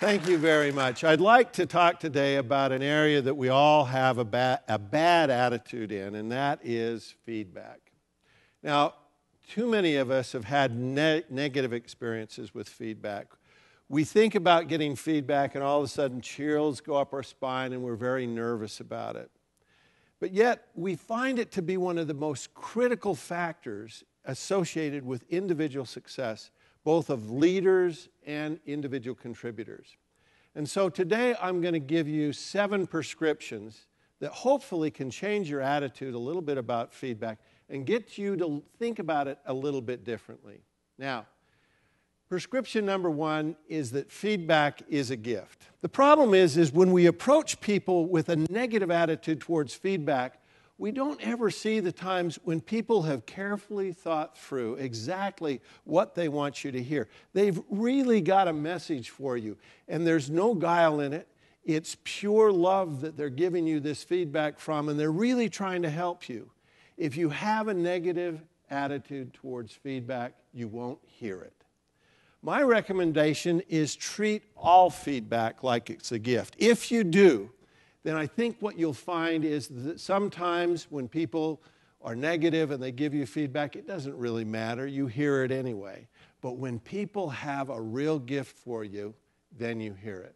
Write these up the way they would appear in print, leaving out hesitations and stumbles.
Thank you very much. I'd like to talk today about an area that we all have a bad attitude in, and that is feedback. Now, too many of us have had negative experiences with feedback. We think about getting feedback, and all of a sudden chills go up our spine, and we're very nervous about it. But yet, we find it to be one of the most critical factors associated with individual success, both of leaders and individual contributors. And so today I'm going to give you 7 prescriptions that hopefully can change your attitude a little bit about feedback and get you to think about it a little bit differently. Now, prescription number 1 is that feedback is a gift. The problem is when we approach people with a negative attitude towards feedback, we don't ever see the times when people have carefully thought through exactly what they want you to hear. They've really got a message for you, and there's no guile in it. It's pure love that they're giving you this feedback from, and they're really trying to help you. If you have a negative attitude towards feedback, you won't hear it. My recommendation is treat all feedback like it's a gift. If you do, then I think what you'll find is that sometimes when people are negative and they give you feedback, it doesn't really matter. You hear it anyway. But when people have a real gift for you, then you hear it.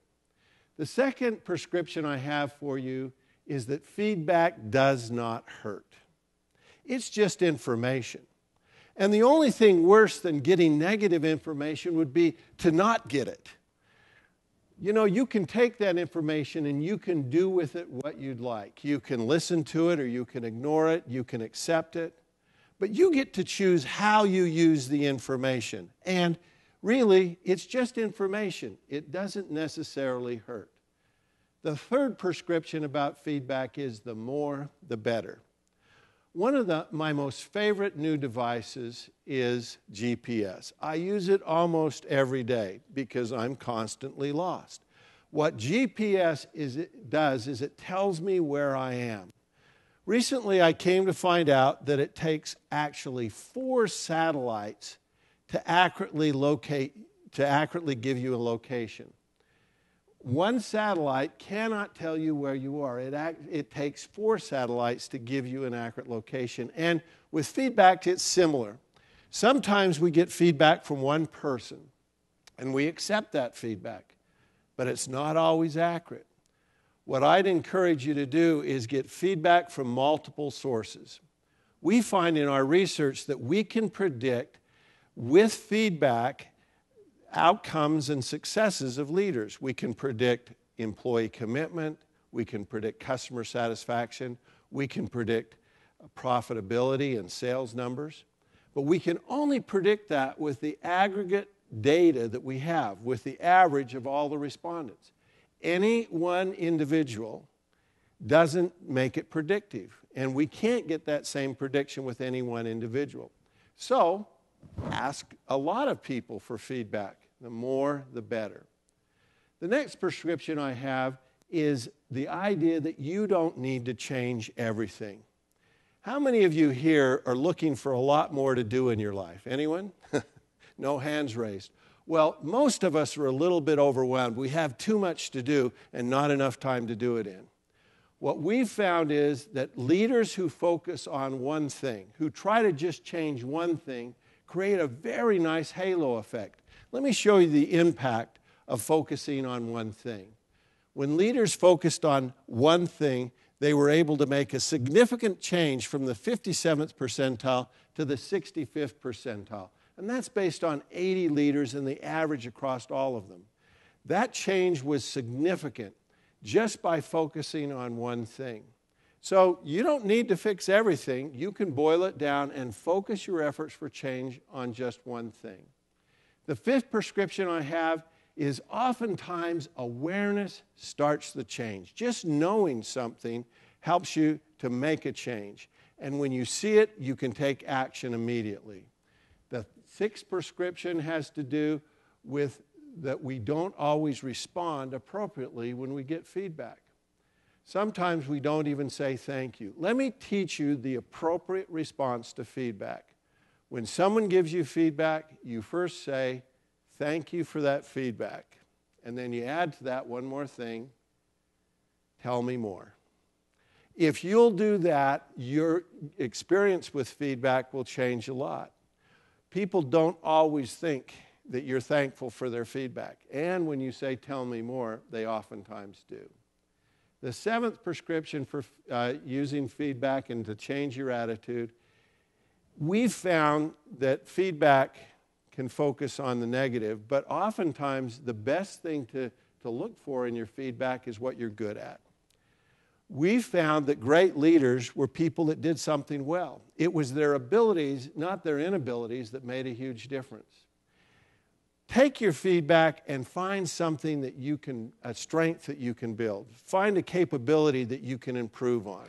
The second prescription I have for you is that feedback does not hurt. It's just information. And the only thing worse than getting negative information would be to not get it. You know, you can take that information and you can do with it what you'd like. You can listen to it or you can ignore it, you can accept it. But you get to choose how you use the information. And really, it's just information. It doesn't necessarily hurt. The third prescription about feedback is the more, the better. One of my most favorite new devices is GPS. I use it almost every day because I'm constantly lost. What GPS does is it tells me where I am. Recently, I came to find out that it takes actually 4 satellites to accurately give you a location. One satellite cannot tell you where you are. It takes 4 satellites to give you an accurate location. And with feedback, it's similar. Sometimes we get feedback from one person, and we accept that feedback, but it's not always accurate. What I'd encourage you to do is get feedback from multiple sources. We find in our research that we can predict with feedback outcomes and successes of leaders. We can predict employee commitment, we can predict customer satisfaction, we can predict profitability and sales numbers, but we can only predict that with the aggregate data that we have, with the average of all the respondents. Any one individual doesn't make it predictive, and we can't get that same prediction with any one individual. So, ask a lot of people for feedback. The more, the better. The next prescription I have is the idea that you don't need to change everything. How many of you here are looking for a lot more to do in your life? Anyone? No hands raised. Well, most of us are a little bit overwhelmed. We have too much to do and not enough time to do it in. What we've found is that leaders who focus on one thing, who try to just change one thing, create a very nice halo effect. Let me show you the impact of focusing on one thing. When leaders focused on one thing, they were able to make a significant change from the 57th percentile to the 65th percentile. And that's based on 80 leaders and the average across all of them. That change was significant just by focusing on one thing. So you don't need to fix everything. You can boil it down and focus your efforts for change on just one thing. The 5th prescription I have is oftentimes awareness starts the change. Just knowing something helps you to make a change. And when you see it, you can take action immediately. The 6th prescription has to do with that we don't always respond appropriately when we get feedback. Sometimes we don't even say thank you. Let me teach you the appropriate response to feedback. When someone gives you feedback, you first say, thank you for that feedback. And then you add to that one more thing, tell me more. If you'll do that, your experience with feedback will change a lot. People don't always think that you're thankful for their feedback. And when you say, tell me more, they oftentimes do. The seventh prescription for using feedback and to change your attitude, we've found that feedback can focus on the negative, but oftentimes the best thing to look for in your feedback is what you're good at. We found that great leaders were people that did something well. It was their abilities, not their inabilities, that made a huge difference. Take your feedback and find something that you can, a strength that you can build. Find a capability that you can improve on.